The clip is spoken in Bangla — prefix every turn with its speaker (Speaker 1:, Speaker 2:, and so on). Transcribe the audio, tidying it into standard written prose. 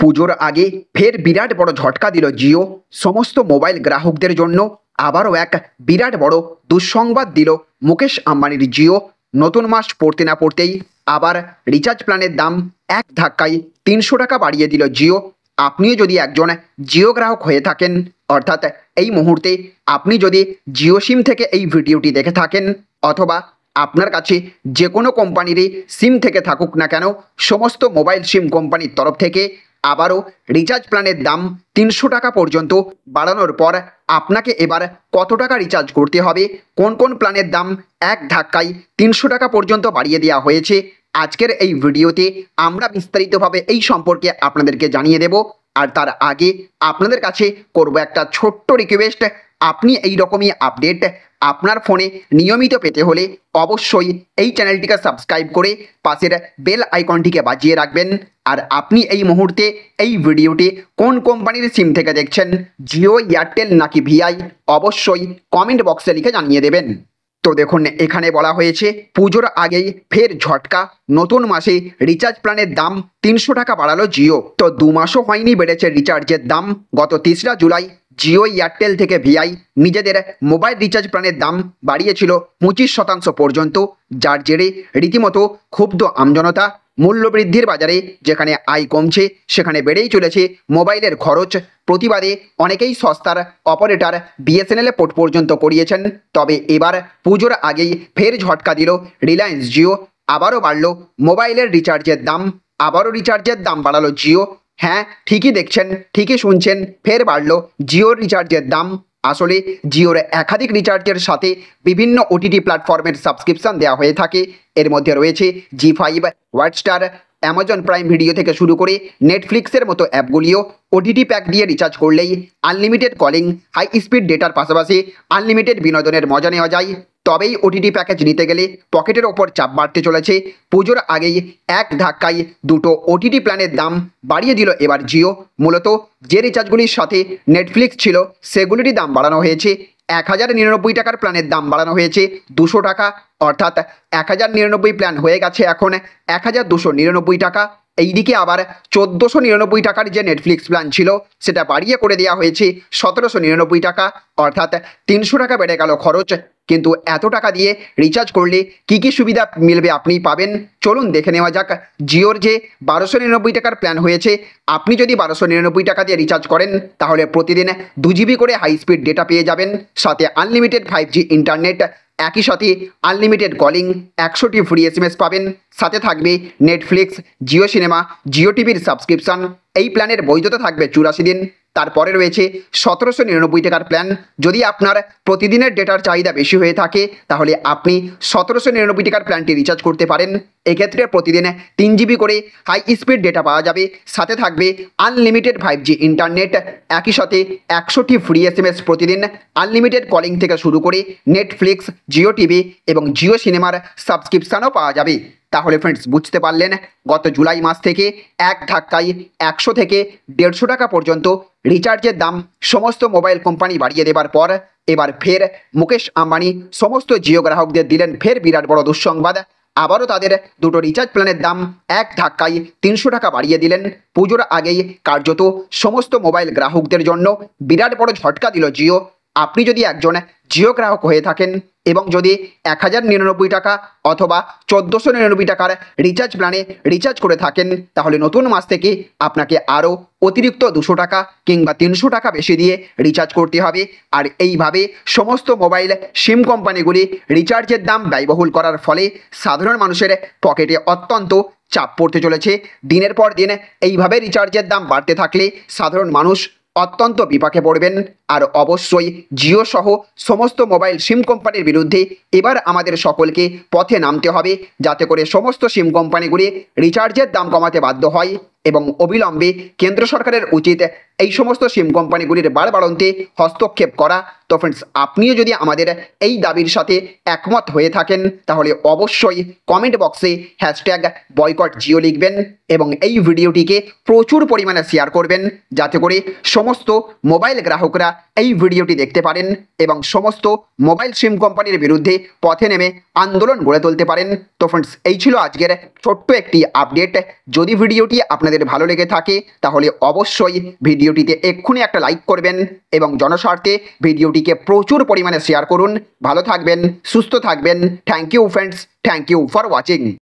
Speaker 1: পুজোর আগে ফের বিরাট বড় ঝটকা দিল জিও। সমস্ত মোবাইল গ্রাহকদের জন্য আবারও এক বিরাট বড় দুঃসংবাদ দিল মুকেশ আম্বানির জিও। নতুন মাস পড়তে না পড়তেই আবার রিচার্জ প্ল্যানের দাম এক ধাক্কায় 300 টাকা বাড়িয়ে দিল জিও। আপনিও যদি একজন জিও গ্রাহক হয়ে থাকেন, অর্থাৎ এই মুহূর্তে আপনি যদি জিও সিম থেকে এই ভিডিওটি দেখে থাকেন, অথবা আপনার কাছে যে কোনো কোম্পানিরই সিম থেকে থাকুক না কেন, সমস্ত মোবাইল সিম কোম্পানির তরফ থেকে আবারও রিচার্জ প্ল্যানের দাম 300 টাকা পর্যন্ত বাড়ানোর পর আপনাকে এবার কত টাকা রিচার্জ করতে হবে, কোন কোন প্ল্যানের দাম এক ধাক্কায় 300 টাকা পর্যন্ত বাড়িয়ে দেওয়া হয়েছে, আজকের এই ভিডিওতে আমরা বিস্তারিতভাবে এই সম্পর্কে আপনাদেরকে জানিয়ে দেব। আর তার আগে আপনাদের কাছে করব একটা ছোট্ট রিকোয়েস্ট, আপনি এই রকমই আপডেট আপনার ফোনে নিয়মিত পেতে হলে অবশ্যই এই চ্যানেলটিকে সাবস্ক্রাইব করে পাশের বেল আইকনটিকে বাজিয়ে রাখবেন। আর আপনি এই মুহূর্তে এই ভিডিওটি কোন কোম্পানির সিম থেকে দেখছেন, জিও, এয়ারটেল নাকি ভিআই, অবশ্যই কমেন্ট বক্সে লিখে জানিয়ে দেবেন। তো দেখুন, এখানে বলা হয়েছে পুজোর আগেই ফের ঝটকা, নতুন মাসে রিচার্জ প্ল্যানের দাম 300 টাকা বাড়ালো জিও। তো 2 মাসও হয়নি বেড়েছে রিচার্জের দাম। গত 3রা জুলাই জিও, এয়ারটেল থেকে ভিআই নিজেদের মোবাইল রিচার্জ প্ল্যানের দাম বাড়িয়েছিল 25% পর্যন্ত, যার জেরে রীতিমতো ক্ষুব্ধ আমজনতা। মূল্যবৃদ্ধির বাজারে যেখানে আয় কমছে সেখানে বেড়েই চলেছে মোবাইলের খরচ। প্রতিবাদে অনেকেই সস্তার অপারেটর বিএসএনএলে পোর্ট পর্যন্ত করিয়েছেন। তবে এবার পুজোর আগেই ফের ঝটকা দিল রিলায়েন্স জিও। আবারও বাড়ল মোবাইলের রিচার্জের দাম, আবারও রিচার্জের দাম বাড়ালো জিও। হ্যাঁ, ঠিকই দেখছেন, ঠিকই শুনছেন, ফের বাড়ল জিওর রিচার্জের দাম। আসলে জিওর একাধিক রিচার্জের সাথে বিভিন্ন ওটিটি প্ল্যাটফর্মের সাবস্ক্রিপশন দেওয়া হয়ে থাকে। এর মধ্যে রয়েছে ZEE5, Hotstar, Amazon prime video থেকে শুরু করে নেটফ্লিক্সের মতো অ্যাপগুলিও। ওটিটি প্যাক দিয়ে রিচার্জ করলেই আনলিমিটেড কলিং, হাই স্পিড ডেটার পাশাপাশি আনলিমিটেড বিনোদনের মজা নেওয়া যায়। তবেই ওটিটি প্যাকেজ নিতে গেলে পকেটের ওপর চাপ বাড়তে চলেছে। পুজোর আগেই এক ধাক্কায় দুটো ওটিটি প্ল্যানের দাম বাড়িয়ে দিল এবার জিও। মূলত যে রিচার্জগুলির সাথে নেটফ্লিক্স ছিল সেগুলিরই দাম বাড়ানো হয়েছে। 1099 টাকার প্ল্যানের দাম বাড়ানো হয়েছে 200 টাকা, অর্থাৎ 1099 প্ল্যান হয়ে গেছে এখন 1299 টাকা। এইদিকে আবার 1499 টাকার যে নেটফ্লিক্স প্ল্যান ছিল সেটা বাড়িয়ে করে দেওয়া হয়েছে 1799 টাকা, অর্থাৎ 300 টাকা বেড়ে গেল খরচ। কিন্তু এত টাকা দিয়ে রিচার্জ করলে কি কি সুবিধা মিলবে আপনি পাবেন, চলুন দেখে নেওয়া যাক। জিওর যে 1299 টাকার প্ল্যান হয়েছে, আপনি যদি 1299 টাকা দিয়ে রিচার্জ করেন তাহলে প্রতিদিন 2 জিবি করে হাই স্পিড ডেটা পেয়ে যাবেন, সাথে আনলিমিটেড 5G ইন্টারনেট, একই সাথে আনলিমিটেড কলিং, 100টি ফ্রি এসএমএস পাবেন, সাথে থাকবে নেটফ্লিক্স, জিও সিনেমা, জিও টিভির সাবস্ক্রিপশন। এই প্ল্যানের বৈধতা থাকবে 84 দিন। তারপরে রয়েছে 1799 টাকার প্ল্যান। যদি আপনার প্রতিদিনের ডেটার চাহিদা বেশি হয়ে থাকে তাহলে আপনি 1799 টাকার প্ল্যানটি রিচার্জ করতে পারেন। এক্ষেত্রে প্রতিদিন 3 জিবি করে হাই স্পিড ডেটা পাওয়া যাবে, সাথে থাকবে আনলিমিটেড 5G ইন্টারনেট, একই সাথে 100টি ফ্রি এসএমএস প্রতিদিন, আনলিমিটেড কলিং থেকে শুরু করে নেটফ্লিক্স, জিও টিভি এবং জিও সিনেমার সাবস্ক্রিপশানও পাওয়া যাবে। তাহলে ফ্রেন্ডস, বুঝতে পারলেন, গত জুলাই মাস থেকে এক ধাক্কায় 100 থেকে 150 টাকা পর্যন্ত রিচার্জের দাম সমস্ত মোবাইল কোম্পানি বাড়িয়ে দেবার পর এবার ফের মুকেশ আম্বানি সমস্ত জিও গ্রাহকদের দিলেন ফের বিরাট বড় দুঃসংবাদ। আবারও তাদের দুটো রিচার্জ প্ল্যানের দাম এক ধাক্কায় 300 টাকা বাড়িয়ে দিলেন। পুজোর আগেই কার্যত সমস্ত মোবাইল গ্রাহকদের জন্য বিরাট বড় ঝটকা দিল জিও। আপনি যদি একজন জিও গ্রাহক হয়ে থাকেন এবং যদি 1099 টাকা অথবা 1499 টাকার রিচার্জ প্ল্যানে রিচার্জ করে থাকেন তাহলে নতুন মাস থেকে আপনাকে আরও অতিরিক্ত 200 টাকা কিংবা 300 টাকা বেশি দিয়ে রিচার্জ করতে হবে। আর এইভাবে সমস্ত মোবাইল সিম কোম্পানিগুলি রিচার্জের দাম ব্যয়বহুল করার ফলে সাধারণ মানুষের পকেটে অত্যন্ত চাপ পড়তে চলেছে। দিনের পর দিন এইভাবে রিচার্জের দাম বাড়তে থাকলে সাধারণ মানুষ অত্যন্ত বিপাকে পড়বেন। আর অবশ্যই জিও সহ সমস্ত মোবাইল সিম কোম্পানির বিরুদ্ধে এবার আমাদের সকলকে পথে নামতে হবে, যাতে করে সমস্ত সিম কোম্পানিগুলি রিচার্জের দাম কমাতে বাধ্য হয় এবং অবিলম্বে কেন্দ্র সরকারের উচিত এই সমস্ত সিম কোম্পানিগুলির বাড়বাড়ন্তে হস্তক্ষেপ করা। তো ফ্রেন্ডস, আপনিও যদি আমাদের এই দাবির সাথে একমত হয়ে থাকেন তাহলে অবশ্যই কমেন্ট বক্সে বয়কট জিও লিখবেন এবং এই ভিডিওটিকে প্রচুর পরিমাণে শেয়ার করবেন, যাতে করে সমস্ত মোবাইল গ্রাহকরা এই ভিডিওটি দেখতে পারেন এবং সমস্ত মোবাইল সিম কোম্পানির বিরুদ্ধে পথে নেমে আন্দোলন গড়ে তুলতে পারেন। তো ফ্রেন্ডস, এই ছিল আজকের ছোট্ট একটি আপডেট। যদি ভিডিওটি আপনাদের ভালো লেগে থাকে তাহলে অবশ্যই ভিডিওটিতে এক্ষুনি একটা লাইক করবেন এবং জনস্বার্থে ভিডিওটিকে প্রচুর পরিমাণে শেয়ার করুন। ভালো থাকবেন, সুস্থ থাকবেন। Thank you friends, thank you for watching.